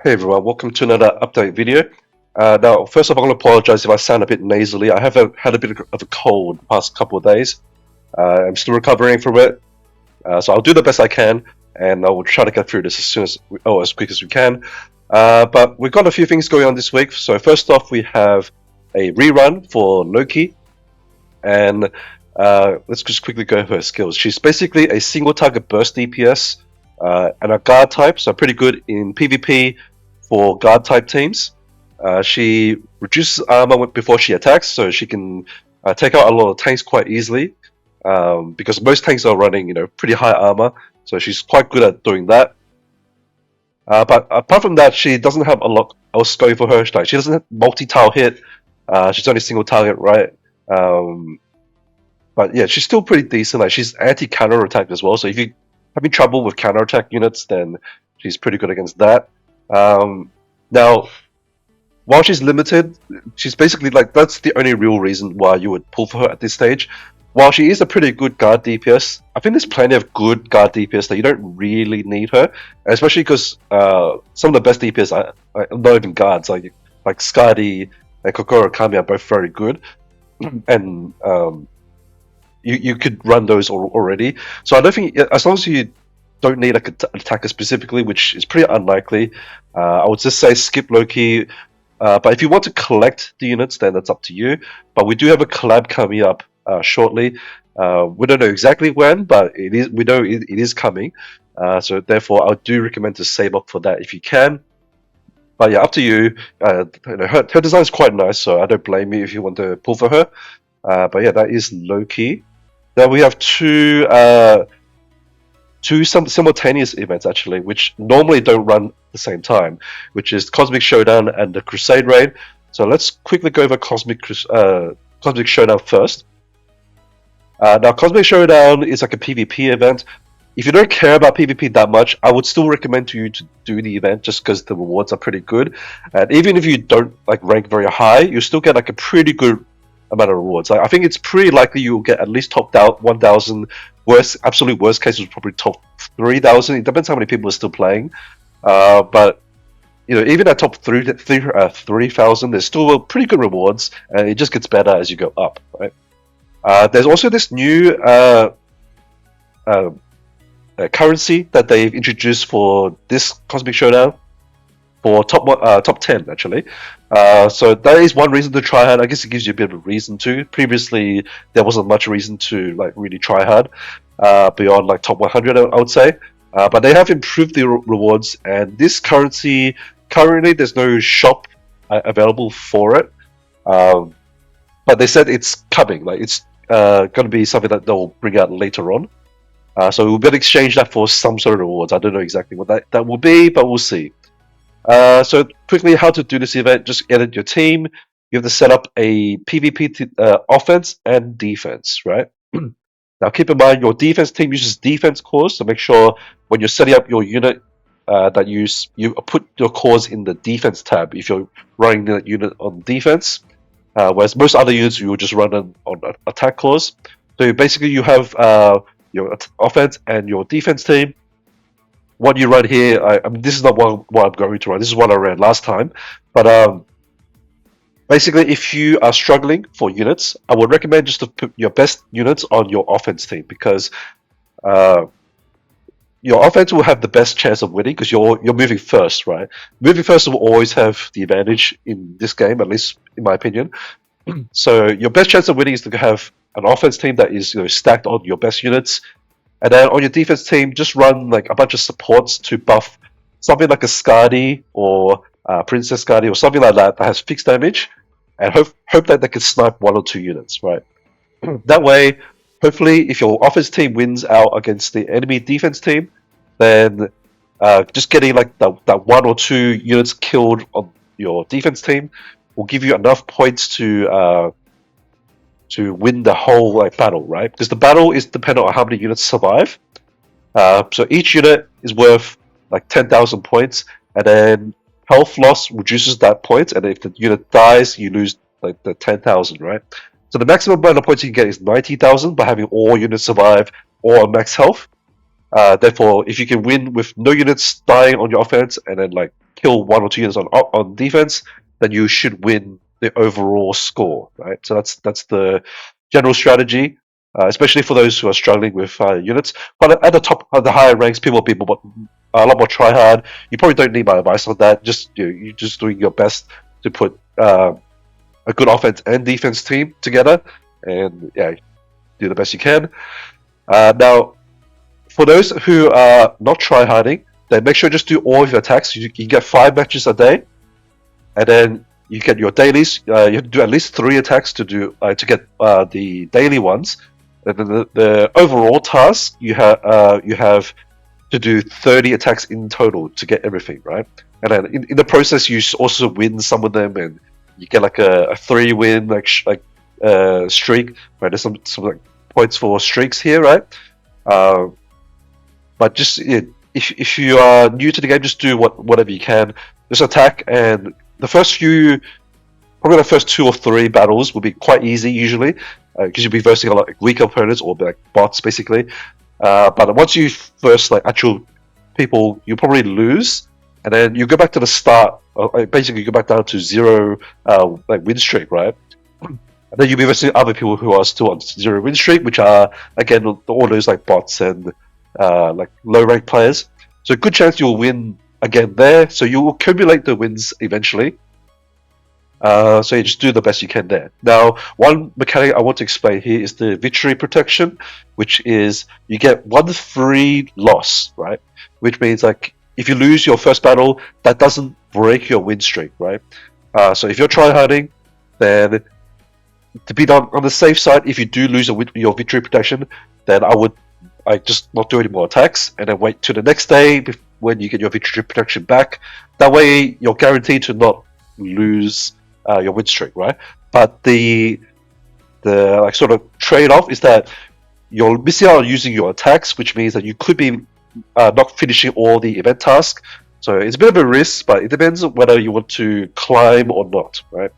Hey everyone, welcome to another update video. Now, first off, I'm going to apologize if I sound a bit nasally. I have had a bit of a cold the past couple of days. I'm still recovering from it, so I'll do the best I can, and I will try to get through this as quick as we can. But we've got a few things going on this week. So first off, we have a rerun for Loki, and let's just quickly go over her skills. She's basically a single target burst DPS and a guard type, so pretty good in PvP for guard type teams. She reduces armor before she attacks, so she can take out a lot of tanks quite easily. Because most tanks are running, pretty high armor, so she's quite good at doing that. But apart from that, she doesn't have a lot else going for her. Like, she doesn't have multi-tile hit. She's only single target, right? But yeah, she's still pretty decent. Like, she's anti-counter attack as well. So if you're having trouble with counter attack units, then she's pretty good against that. Now, while she's limited, she's basically like that's the only real reason why you would pull for her at this stage. While she is a pretty good guard DPS, I think there's plenty of good guard DPS that you don't really need her, especially because some of the best DPS are not even guards, like Skadi and Kokoro Kami are both very good, and you could run those already. So I don't think, as long as you don't need like an attacker specifically, which is pretty unlikely, I would just say skip Loki. But if you want to collect the units, then that's up to you. But we do have a collab coming up shortly. We don't know exactly when, but we know it is coming. So therefore, I do recommend to save up for that if you can. But yeah, up to you. Her design is quite nice, so I don't blame you if you want to pull for her. But yeah, that is Loki. Then we have two simultaneous events actually, which normally don't run at the same time, which is Cosmic Showdown and the Crusade raid. So let's quickly go over Cosmic Showdown first. Now, Cosmic Showdown is like a PvP event. If you don't care about PvP that much, I would still recommend to you to do the event just because the rewards are pretty good. And even if you don't like rank very high, you still get like a pretty good amount of rewards. I think it's pretty likely you'll get at least top 1,000. Absolute worst case is probably top 3,000. It depends how many people are still playing. But even at top 3,000, there's still pretty good rewards, and it just gets better as you go up, right? There's also this new currency that they've introduced for this Cosmic Showdown for top 10 actually. So that is one reason to try hard. I guess it gives you a bit of a reason to. Previously, there wasn't much reason to like really try hard beyond like top 100, I would say. But they have improved the rewards, and this currency currently there's no shop available for it. But they said it's coming. Like it's going to be something that they'll bring out later on. So we'll be able to exchange that for some sort of rewards. I don't know exactly what that will be, but we'll see. So quickly, how to do this event? Just edit your team. You have to set up a PvP offense and defense, right? Now, keep in mind your defense team uses defense cores, so make sure when you're setting up your unit that you put your cores in the defense tab if you're running that unit on defense. Whereas most other units you will just run on attack cores. So basically, you have your offense and your defense team. What you run here, I mean, this is not what I'm going to run. This is what I ran last time. But basically, if you are struggling for units, I would recommend just to put your best units on your offense team, because your offense will have the best chance of winning because you're moving first, right? Moving first will always have the advantage in this game, at least in my opinion. So your best chance of winning is to have an offense team that is stacked on your best units. And then on your defense team, just run like a bunch of supports to buff something like a Skadi or Princess Skadi or something like that has fixed damage, and hope that they can snipe one or two units, right? That way, hopefully, if your offense team wins out against the enemy defense team, then just getting like that one or two units killed on your defense team will give you enough points to win the whole battle, right? Because the battle is dependent on how many units survive. So each unit is worth like 10,000 points, and then health loss reduces that point, and if the unit dies, you lose like the 10,000, right? So the maximum amount of points you can get is 90,000 by having all units survive or on max health. Therefore, if you can win with no units dying on your offense and then like kill 1 or 2 units on defense, then you should win the overall score, right? So that's the general strategy, especially for those who are struggling with units. But at the top, at the higher ranks, people a lot more try hard. You probably don't need my advice on that. Just you're just doing your best to put a good offense and defense team together, and yeah, do the best you can. Now, for those who are not tryharding, then make sure just do all of your attacks. You get 5 matches a day, and then you get your dailies. You have to do at least 3 attacks to get the daily ones. And then the overall task you have to do 30 attacks in total to get everything, right? And then in the process, you also win some of them, and you get like a 3-win streak. Right? There's some like points for streaks here, right? But just if you are new to the game, just do whatever you can. Just attack, and probably the first 2 or 3 battles will be quite easy usually, because you'll be versing a lot like weak opponents or like bots basically. But once you first like actual people, you probably lose, and then you go back to the start. Basically, you go back down to 0 like win streak, right? And then you'll be versing other people who are still on 0 win streak, which are again all those like bots and like low rank players. So good chance you'll win again there. So you will accumulate the wins eventually. So you just do the best you can there. Now, one mechanic I want to explain here is the victory protection, which is you get 1 free loss, right? Which means like if you lose your first battle, that doesn't break your win streak, right? So if you're tryharding, then to be on the safe side, if you do lose your victory protection, then I just not do any more attacks and then wait to the next day when you get your victory protection back. That way, you're guaranteed to not lose your win streak, right? But the like sort of trade-off is that you're missing out on using your attacks, which means that you could be not finishing all the event tasks. So it's a bit of a risk, but it depends on whether you want to climb or not, right?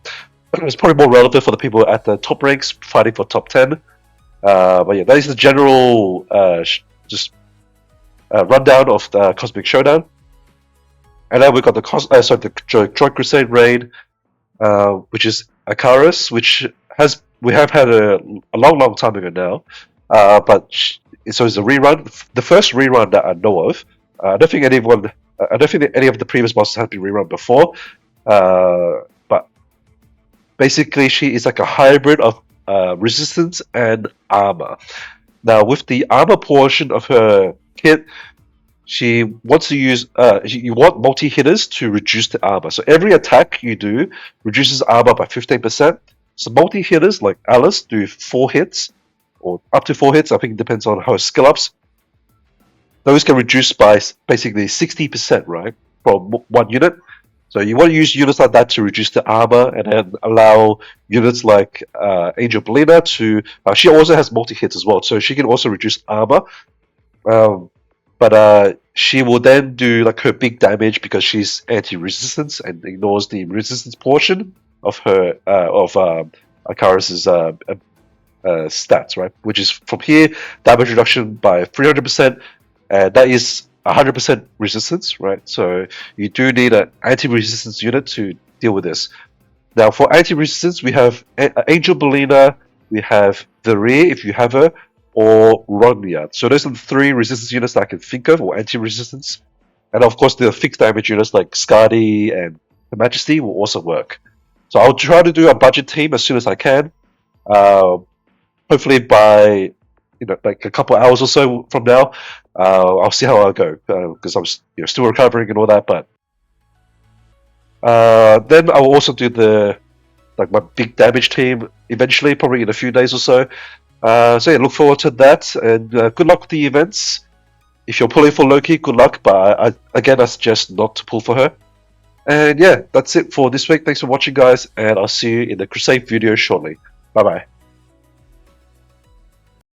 It's probably more relevant for the people at the top ranks fighting for top 10. But yeah, that is the general rundown of the Cosmic Showdown. And then we've got the Joint Crusade raid, which is Akaris, which we have had a long time ago now. So it's a rerun, the first rerun that I know of. I don't think any of the previous bosses have been rerun before. But basically, she is like a hybrid of resistance and armor. Now, with the armor portion of her kit, she wants to use. You want multi-hitters to reduce the armor. So every attack you do reduces armor by 15%. So multi-hitters like Alice do 4 hits, or up to 4 hits. I think it depends on her skill ups. Those can reduce by basically 60%, right, from 1 unit. So you want to use units like that to reduce the armor, and then allow units like Angel Belina to. She also has multi-hits as well, so she can also reduce armor. But she will then do like her big damage because she's anti-resistance and ignores the resistance portion of her Akaris's stats, right? Which is from here, damage reduction by 300%, and that is 100% resistance, right? So you do need an anti-resistance unit to deal with this. Now for anti-resistance, we have Angel Belina, we have Verir if you have her, or Rognia. So those are the 3 resistance units that I can think of, or anti-resistance. And of course the fixed damage units like Skadi and the Majesty will also work. So I'll try to do a budget team as soon as I can. Hopefully by like a couple of hours or so from now, I'll see how I go because I'm still recovering and all that. But then I will also do my big damage team eventually, probably in a few days or so. So yeah, look forward to that, and good luck with the events. If you're pulling for Loki, good luck. But I suggest not to pull for her. And yeah, that's it for this week. Thanks for watching, guys, and I'll see you in the Crusade video shortly. Bye bye.